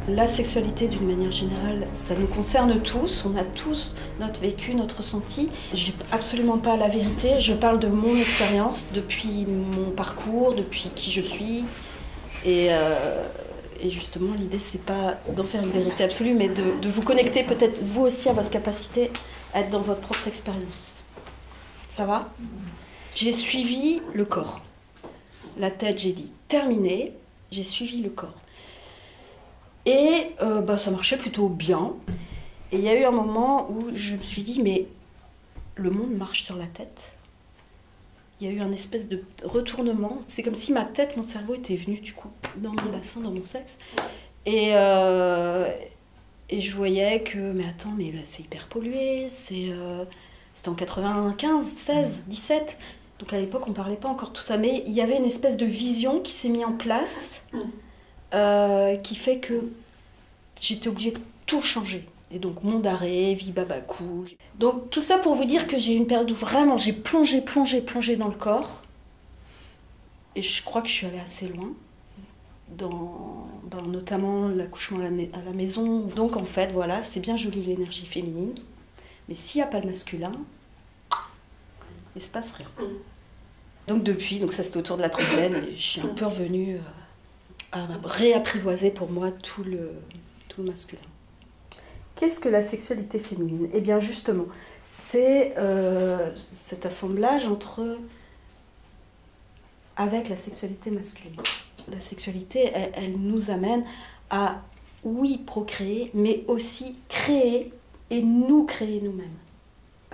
La sexualité, d'une manière générale, ça nous concerne tous. On a tous notre vécu, notre ressenti. J'ai absolument pas la vérité. Je parle de mon expérience, depuis mon parcours, depuis qui je suis. Et justement, l'idée, c'est pas d'en faire une vérité absolue, mais de vous connecter peut-être vous aussi à votre capacité à être dans votre propre expérience. Ça va ? J'ai suivi le corps. La tête, j'ai dit terminé. J'ai suivi le corps. Et ça marchait plutôt bien. Et il y a eu un moment où je me suis dit, mais le monde marche sur la tête. Il y a eu un espèce de retournement. C'est comme si ma tête, mon cerveau était venu du coup dans mon bassin, dans mon sexe. Et je voyais que, mais attends, mais là c'est hyper pollué. C'était en 95, 16, 17. Donc à l'époque, on ne parlait pas encore de tout ça. Mais il y avait une espèce de vision qui s'est mise en place. Qui fait que j'étais obligée de tout changer. Et donc, monde d'arrêt, vie babacou. Donc, tout ça pour vous dire que j'ai eu une période où vraiment j'ai plongé dans le corps. Et je crois que je suis allée assez loin. Dans notamment l'accouchement à la maison. Donc, en fait, voilà, c'est bien joli l'énergie féminine. Mais s'il n'y a pas le masculin, il ne se passe rien. Donc, depuis, ça c'était autour de la trentaine, et je suis un peu revenue à réapprivoiser pour moi tout le masculin. Qu'est-ce que la sexualité féminine ? Eh bien justement, c'est cet assemblage avec la sexualité masculine. La sexualité, elle nous amène à, oui, procréer, mais aussi créer et nous créer nous-mêmes.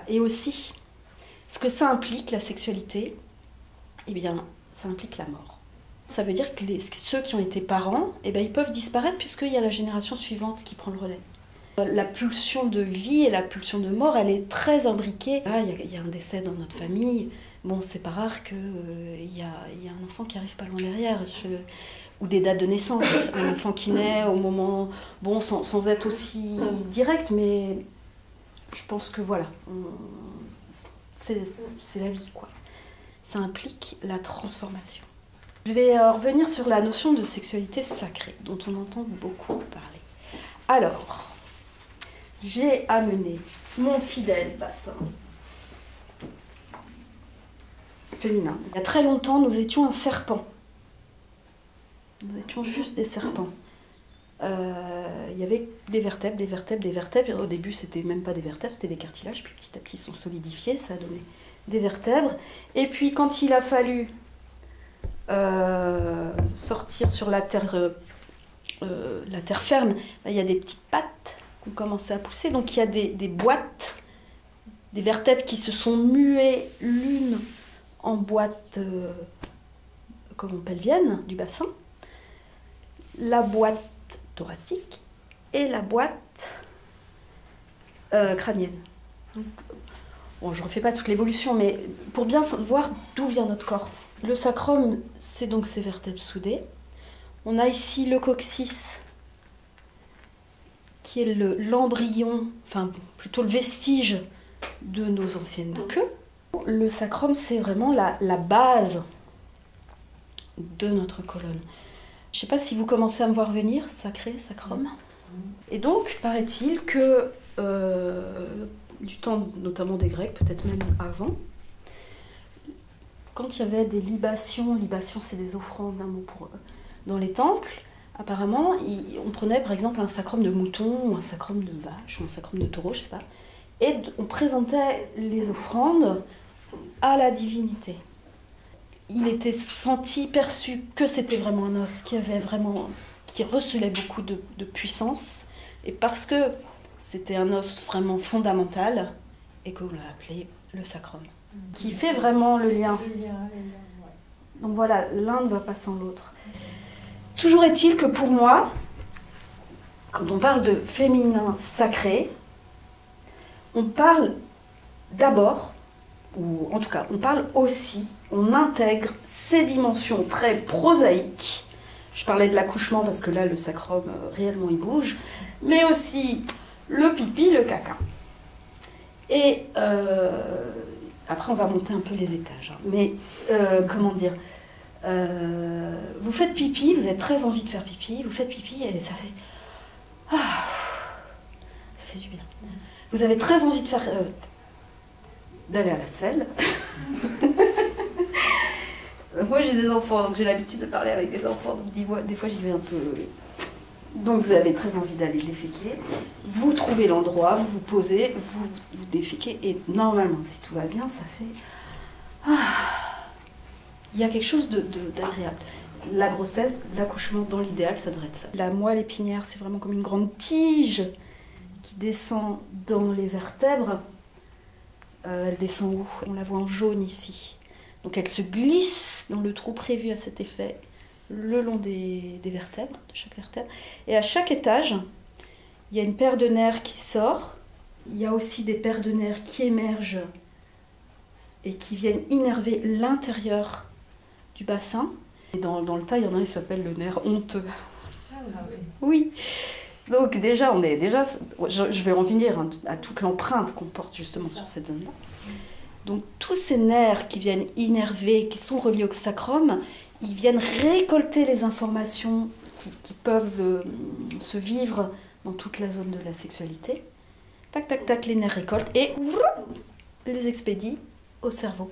Et aussi, ce que ça implique, la sexualité, eh bien, ça implique la mort. Ça veut dire que ceux qui ont été parents, ils peuvent disparaître puisqu'il y a la génération suivante qui prend le relais. La pulsion de vie et la pulsion de mort, elle est très imbriquée. Il y a un décès dans notre famille. Bon, c'est pas rare qu'il y a un enfant qui arrive pas loin derrière. Ou des dates de naissance. Un enfant qui naît au moment... Bon, sans être aussi direct, mais je pense que voilà. C'est la vie, quoi. Ça implique la transformation. Je vais revenir sur la notion de sexualité sacrée, dont on entend beaucoup parler. Alors, j'ai amené mon fidèle bassin féminin. Il y a très longtemps, nous étions un serpent. Nous étions juste des serpents. Il y avait des vertèbres. Au début, c'était même pas des vertèbres, c'était des cartilages. Puis petit à petit, ils sont solidifiés, ça a donné des vertèbres. Et puis, quand il a fallu sortir sur la terre ferme, il y a des petites pattes qui ont commencé à pousser. Donc, il y a des boîtes, des vertèbres qui se sont muées l'une en boîte pelvienne du bassin, la boîte thoracique et la boîte crânienne. Donc, bon, je ne refais pas toute l'évolution, mais pour bien voir d'où vient notre corps. Le sacrum, c'est donc ces vertèbres soudées. On a ici le coccyx, qui est l'embryon, enfin plutôt le vestige de nos anciennes queues. Le sacrum, c'est vraiment la base de notre colonne. Je ne sais pas si vous commencez à me voir venir, sacré, sacrum. Et donc, paraît-il que du temps notamment des Grecs, peut-être même avant, quand il y avait des libations c'est des offrandes, un mot pour eux, dans les temples, apparemment, on prenait par exemple un sacrum de mouton, ou un sacrum de vache, ou un sacrum de taureau, je sais pas, et on présentait les offrandes à la divinité. Il était senti, perçu que c'était vraiment un os qui recelait beaucoup de puissance, et parce que c'était un os vraiment fondamental, et qu'on l'a appelé le sacrum, qui fait vraiment le lien. Donc voilà, l'un ne va pas sans l'autre. Toujours est-il que pour moi, quand on parle de féminin sacré, on parle d'abord, ou en tout cas, on parle aussi, on intègre ces dimensions très prosaïques. Je parlais de l'accouchement parce que là, le sacrum, réellement, il bouge, mais aussi le pipi, le caca. Et après, on va monter un peu les étages. Hein. Mais, comment dire, vous faites pipi, vous avez très envie de faire pipi, vous faites pipi et ça fait... Ah, ça fait du bien. Vous avez très envie de faire d'aller à la selle. Moi j'ai des enfants, donc j'ai l'habitude de parler avec des enfants, donc des fois j'y vais un peu. Donc vous avez très envie d'aller déféquer. Vous trouvez l'endroit, vous vous posez, vous déféquez, et normalement, si tout va bien, ça fait. Il y a quelque chose d'agréable. La grossesse, l'accouchement, dans l'idéal, ça devrait être ça. La moelle épinière, c'est vraiment comme une grande tige qui descend dans les vertèbres. Elle descend où? On la voit en jaune ici. Donc elle se glisse dans le trou prévu à cet effet le long des vertèbres, de chaque vertèbre. Et à chaque étage, il y a une paire de nerfs qui sort. Il y a aussi des paires de nerfs qui émergent et qui viennent innerver l'intérieur du bassin. Et dans le tas, il y en a un qui s'appelle le nerf honteux. Ah oui. Oui. Donc déjà, je vais en venir à toute l'empreinte qu'on porte justement sur cette zone-là. Donc tous ces nerfs qui viennent innerver, qui sont reliés au sacrum, ils viennent récolter les informations qui peuvent se vivre dans toute la zone de la sexualité. Tac, tac, tac, les nerfs récoltent et les expédient au cerveau.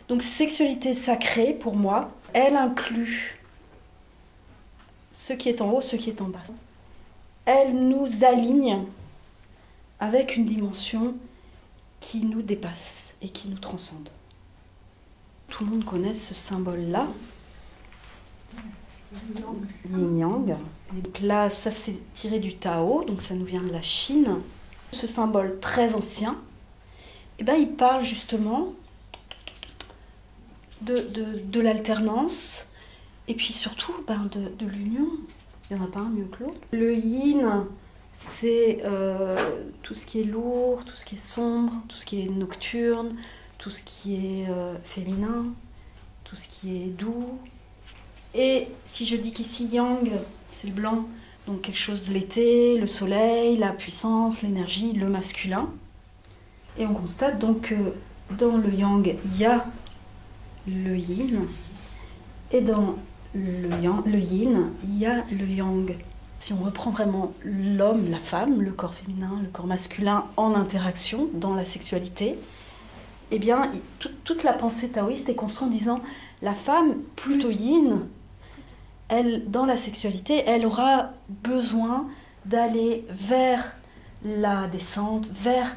Donc sexualité sacrée, pour moi, elle inclut ce qui est en haut, ce qui est en bas. Elle nous aligne avec une dimension qui nous dépasse et qui nous transcende. Tout le monde connaît ce symbole-là, yin-yang. Donc là, ça c'est tiré du Tao, donc ça nous vient de la Chine. Ce symbole très ancien, eh ben, il parle justement de l'alternance et puis surtout de l'union. Il n'y en a pas un mieux que l'autre. Le yin, c'est tout ce qui est lourd, tout ce qui est sombre, tout ce qui est nocturne, tout ce qui est féminin, tout ce qui est doux. Et si je dis qu'ici yang, c'est le blanc, donc quelque chose de l'été, le soleil, la puissance, l'énergie, le masculin. Et on constate donc que dans le yang, il y a le yin, et dans le yin, il y a le yang. Si on reprend vraiment l'homme, la femme, le corps féminin, le corps masculin en interaction dans la sexualité, eh bien, toute la pensée taoïste est construite en disant la femme plutôt yin, elle, dans la sexualité, elle aura besoin d'aller vers la descente, vers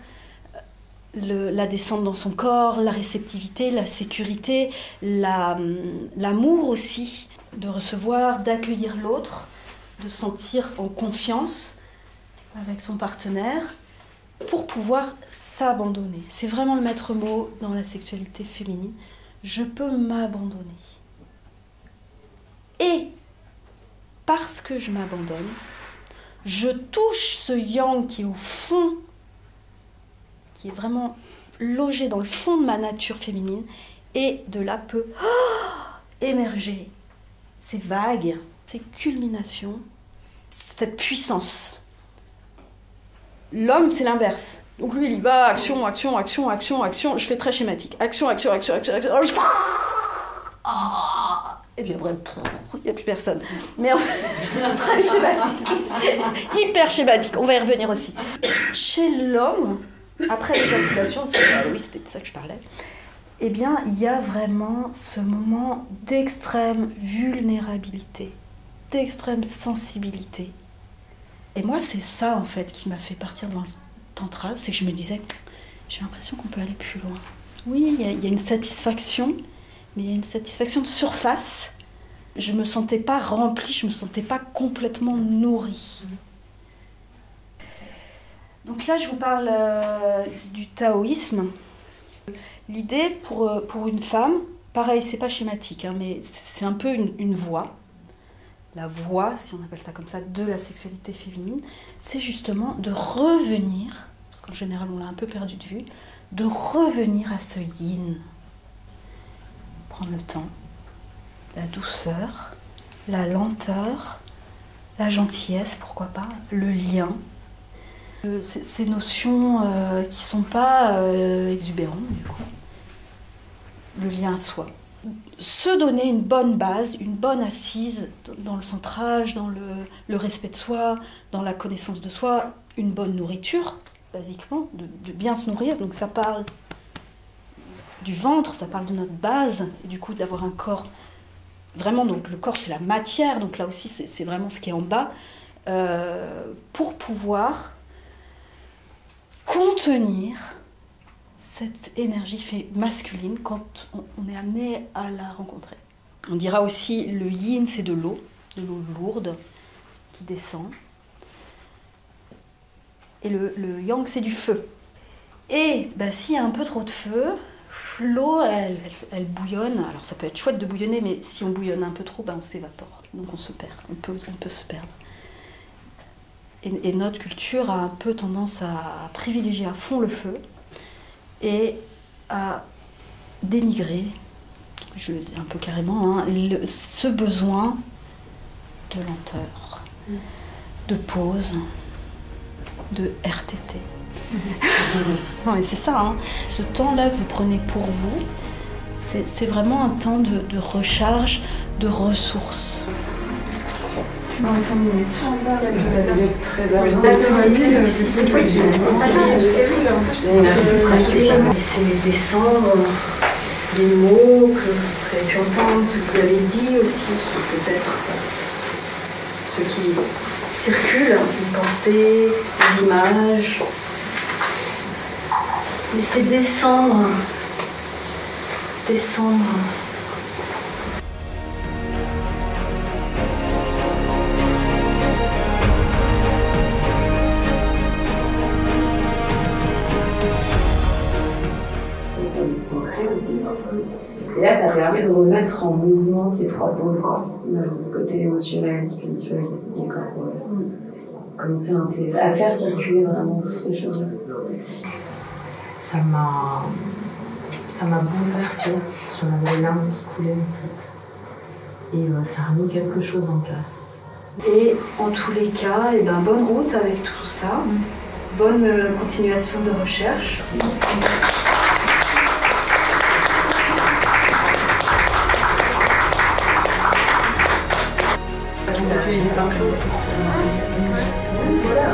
la descente dans son corps, la réceptivité, la sécurité, l'amour aussi, de recevoir, d'accueillir l'autre, de se sentir en confiance avec son partenaire pour pouvoir s'abandonner. C'est vraiment le maître mot dans la sexualité féminine. Je peux m'abandonner. Et parce que je m'abandonne, je touche ce yang qui est au fond, qui est vraiment logé dans le fond de ma nature féminine, et de là peut émerger ces vagues, ces culminations, cette puissance. L'homme, c'est l'inverse. Donc lui, il y va, action, action, action, action, action. Je fais très schématique. Action, action, action, action, action. Et puis après, il n'y a plus personne. Mais très schématique. Hyper schématique. On va y revenir aussi. Chez l'homme, après l'éjaculation, oui, c'était de ça que je parlais, eh bien, il y a vraiment ce moment d'extrême vulnérabilité, d'extrême sensibilité. Et moi, c'est ça, en fait, qui m'a fait partir dans le tantra, c'est que je me disais, j'ai l'impression qu'on peut aller plus loin. Oui, il y a une satisfaction, mais il y a une satisfaction de surface. Je ne me sentais pas remplie, je ne me sentais pas complètement nourrie. Donc là, je vous parle du taoïsme. L'idée pour une femme, pareil, c'est pas schématique, hein, mais c'est un peu une voie. La voie, si on appelle ça comme ça, de la sexualité féminine, c'est justement de revenir, parce qu'en général on l'a un peu perdu de vue, de revenir à ce yin. Prendre le temps, la douceur, la lenteur, la gentillesse, pourquoi pas, le lien. Ces notions qui ne sont pas exubérantes, du coup. Le lien à soi. Se donner une bonne base, une bonne assise dans le centrage, dans le respect de soi, dans la connaissance de soi, une bonne nourriture, basiquement, de bien se nourrir. Donc ça parle du ventre, ça parle de notre base, et du coup d'avoir un corps, vraiment, donc le corps c'est la matière, donc là aussi c'est vraiment ce qui est en bas, pour pouvoir contenir cette énergie masculine quand on est amené à la rencontrer. On dira aussi le yin, c'est de l'eau lourde qui descend. Et le yang, c'est du feu. Et s'il y a un peu trop de feu, l'eau, elle bouillonne. Alors ça peut être chouette de bouillonner, mais si on bouillonne un peu trop, on s'évapore. Donc on se perd, on peut se perdre. Et notre culture a un peu tendance à privilégier à fond le feu et à dénigrer, je le dis un peu carrément, ce besoin de lenteur, de pause, de RTT. Non mais c'est ça, ce temps-là que vous prenez pour vous, c'est vraiment un temps de recharge, de ressources. Dans les 5 minutes. Il est très bien. C'est descendre des mots que vous avez pu entendre, ce que vous avez dit aussi, peut-être ce qui circule, une pensée, des images. Laissez descendre. S'ancrer aussi. Et là, ça permet de remettre en mouvement ces trois pôles, le côté émotionnel, spirituel et corporel. Commencer à faire circuler vraiment toutes ces choses-là. Ça m'a bouleversée. J'en avais les larmes qui coulaient en fait. Et ça a remis quelque chose en place. Et en tous les cas, bonne route avec tout ça. Bonne continuation de recherche. Vous utilisez plein de choses. Voilà.